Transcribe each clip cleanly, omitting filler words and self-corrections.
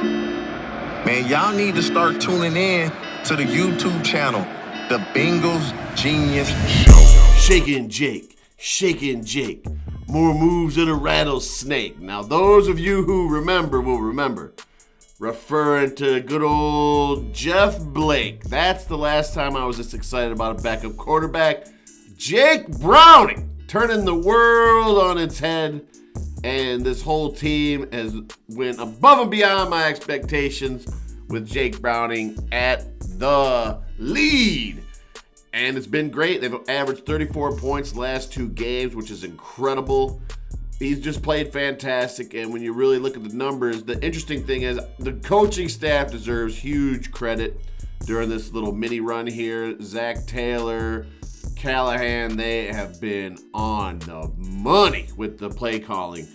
Man, y'all need to start tuning in to the YouTube channel, The Bengals Genius Show. Shaking Jake. More moves than a rattlesnake. Now, those of you who remember will remember. Referring to good old Jeff Blake. That's the last time I was this excited about a backup quarterback. Jake Browning turning the world on its head. And this whole team has went above and beyond my expectations with Jake Browning at the lead. And it's been great. They've averaged 34 points the last 2 games, which is incredible. He's just played fantastic, and when you really look at the numbers, the interesting thing is the coaching staff deserves huge credit during this little mini run here. Zach Taylor, Callahan, they have been on the money with the play calling.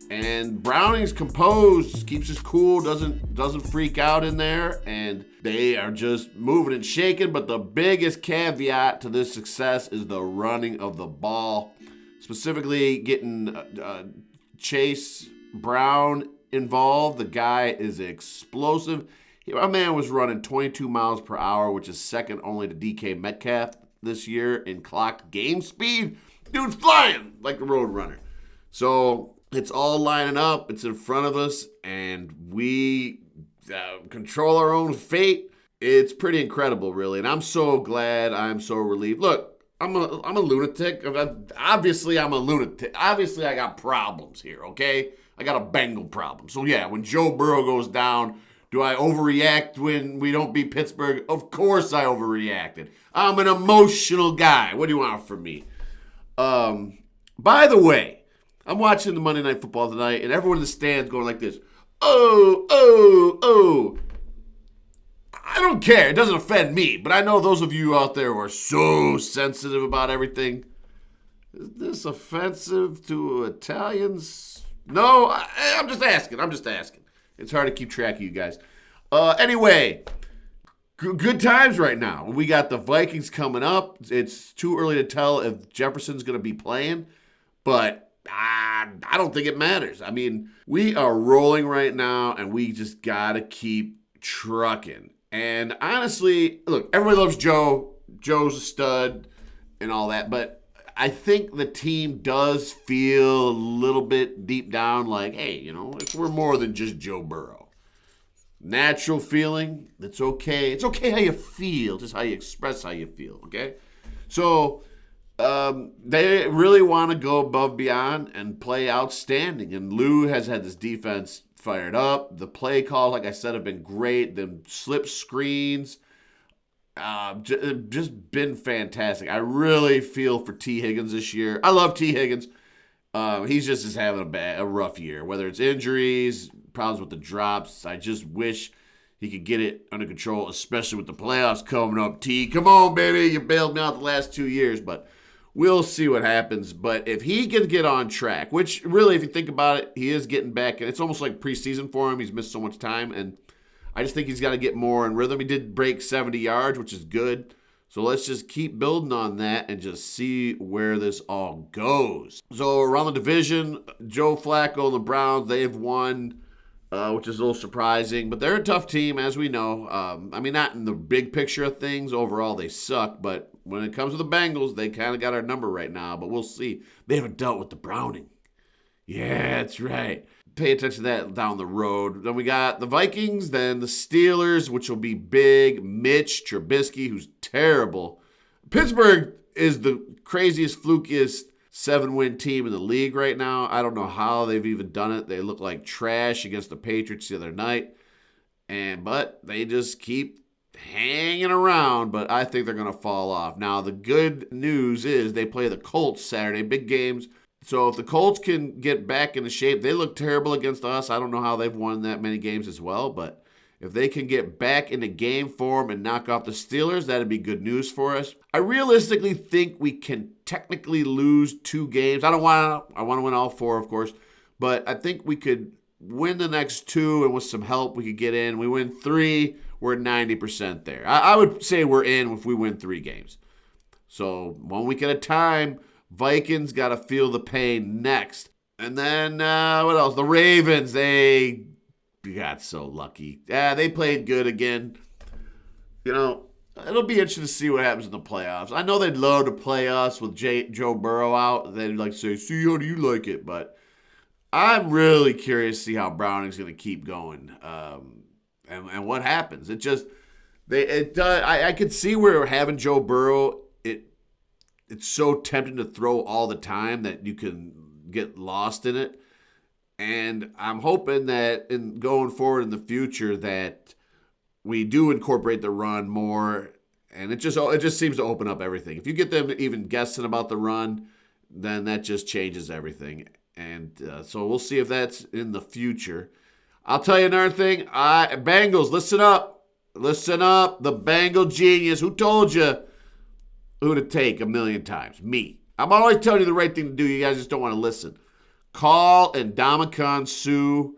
And Browning's composed, keeps his cool, doesn't freak out in there, and they are just moving and shaking. But the biggest caveat to this success is the running of the ball. Specifically, getting Chase Brown involved. The guy is explosive. My man was running 22 miles per hour, which is second only to DK Metcalf this year in clocked game speed. Dude's flying like a road runner. So it's all lining up. It's in front of us, and we control our own fate. It's pretty incredible, really. And I'm so glad. I'm so relieved. Look. I'm a lunatic. Obviously, I'm a lunatic. Obviously, I got problems here, okay? I got a Bengal problem. So, yeah, when Joe Burrow goes down, do I overreact when we don't beat Pittsburgh? Of course I overreacted. I'm an emotional guy. What do you want from me? By the way, I'm watching the Monday Night Football tonight, and everyone in the stands going like this. Oh. I don't care. It doesn't offend me. But I know those of you out there who are so sensitive about everything. Is this offensive to Italians? No, I'm just asking. It's hard to keep track of you guys. Anyway, good times right now. We got the Vikings coming up. It's too early to tell if Jefferson's going to be playing. But I don't think it matters. I mean, we are rolling right now, and we just got to keep trucking. And honestly, look, everybody loves Joe. Joe's a stud and all that. But I think the team does feel a little bit deep down like, hey, we're more than just Joe Burrow. Natural feeling, it's okay. It's okay how you feel, just how you express how you feel, okay? So they really want to go above beyond and play outstanding. And Lou has had this defense fired up. The play calls, like I said, have been great. The slip screens, just been fantastic. I really feel for T. Higgins this year. I love T. Higgins. He's just having a rough year, whether it's injuries, problems with the drops. I just wish he could get it under control, especially with the playoffs coming up. T, come on, baby. You bailed me out the last 2 years, but we'll see what happens. But if he can get on track, which really, if you think about it, he is getting back. And it's almost like preseason for him. He's missed so much time. And I just think he's got to get more in rhythm. He did break 70 yards, which is good. So let's just keep building on that and just see where this all goes. So around the division, Joe Flacco and the Browns, they've won, which is a little surprising. But they're a tough team, as we know. Not in the big picture of things. Overall, they suck. But when it comes to the Bengals, they kind of got our number right now. But we'll see. They haven't dealt with the Browning. Yeah, that's right. Pay attention to that down the road. Then we got the Vikings, then the Steelers, which will be big. Mitch Trubisky, who's terrible. Pittsburgh is the craziest, flukiest 7-win team in the league right now. I don't know how they've even done it. They look like trash against the Patriots the other night. But they just keep hanging around, but I think they're going to fall off. Now, the good news is they play the Colts Saturday, big games. So if the Colts can get back into shape, they look terrible against us. I don't know how they've won that many games as well, but if they can get back into game form and knock off the Steelers, that'd be good news for us. I realistically think we can technically lose 2 games. I want to win all 4, of course, but I think we could win the next 2, and with some help, we could get in. We win 3, we're 90% there. I would say we're in if we win 3 games. So 1 week at a time. Vikings got to feel the pain next. And then, what else? The Ravens, they got so lucky. Yeah, they played good again. You know, it'll be interesting to see what happens in the playoffs. I know they'd love to play us with Joe Burrow out. They'd like to say, see, how do you like it? But I'm really curious to see how Browning's going to keep going and what happens. It just, I could see where having Joe Burrow, it's so tempting to throw all the time that you can get lost in it. And I'm hoping that in going forward in the future that we do incorporate the run more, and it just seems to open up everything. If you get them even guessing about the run, then that just changes everything. And so we'll see if that's in the future. I'll tell you another thing. Bengals, listen up. Listen up. The Bengal genius. Who told you who to take 1,000,000 times? Me. I'm always telling you the right thing to do. You guys just don't want to listen. Call Ndamukong Suh.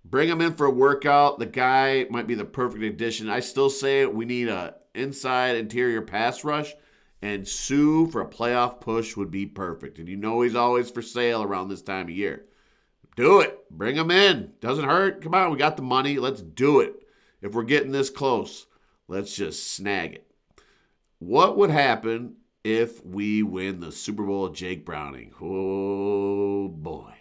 Bring him in for a workout. The guy might be the perfect addition. I still say we need a inside interior pass rush, and Suh for a playoff push would be perfect. And you know he's always for sale around this time of year. Do it. Bring him in. Doesn't hurt. Come on, we got the money. Let's do it. If we're getting this close, let's just snag it. What would happen if we win the Super Bowl with Jake Browning? Oh, boy.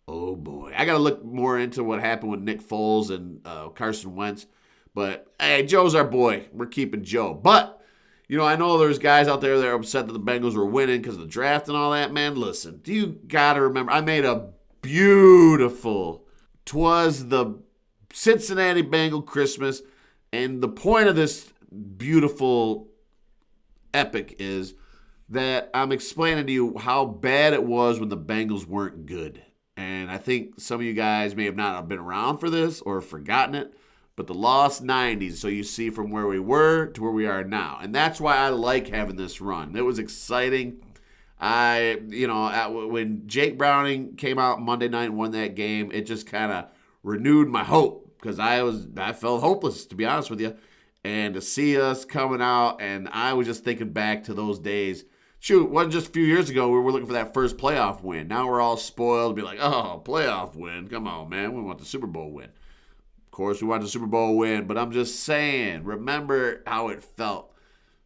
Oh, boy. I got to look more into what happened with Nick Foles and Carson Wentz. But, hey, Joe's our boy. We're keeping Joe. But, you know, I know there's guys out there that are upset that the Bengals were winning because of the draft and all that. Man, listen, you got to remember, I made a beautiful, 'twas the Cincinnati Bengal Christmas. And the point of this beautiful epic is that I'm explaining to you how bad it was when the Bengals weren't good. And I think some of you guys may have not been around for this or forgotten it, but the lost 90s. So you see from where we were to where we are now. And that's why I like having this run. It was exciting. When Jake Browning came out Monday night and won that game, it just kind of renewed my hope because I felt hopeless, to be honest with you. And to see us coming out, and I was just thinking back to those days. Shoot, it wasn't just a few years ago we were looking for that first playoff win. Now we're all spoiled to be like, oh, playoff win. Come on, man. We want the Super Bowl win. Of course, we want the Super Bowl win, but I'm just saying, remember how it felt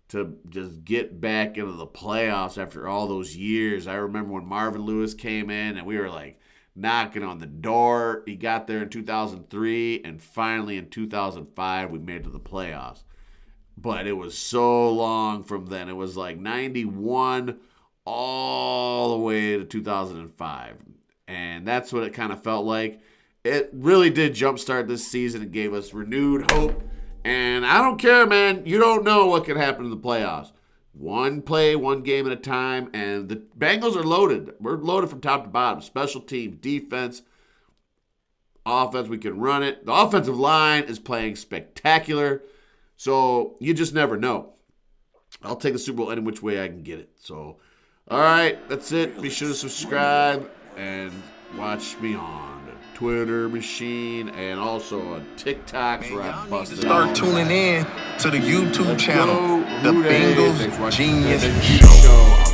to just get back into the playoffs after all those years. I remember when Marvin Lewis came in, and we were like knocking on the door. He got there in 2003, and finally in 2005, we made it to the playoffs. But it was so long from then. It was like 91 all the way to 2005. And that's what it kind of felt like. It really did jumpstart this season and gave us renewed hope. And I don't care, man. You don't know what can happen in the playoffs. One play, one game at a time. And the Bengals are loaded. We're loaded from top to bottom. Special team, defense, offense. We can run it. The offensive line is playing spectacular. So you just never know. I'll take the Super Bowl any which way I can get it. So, all right, that's it. Be sure to subscribe and watch me on the Twitter machine and also on TikTok where I busted Start tuning in to the YouTube channel, The Bengals Bengals Genius Show.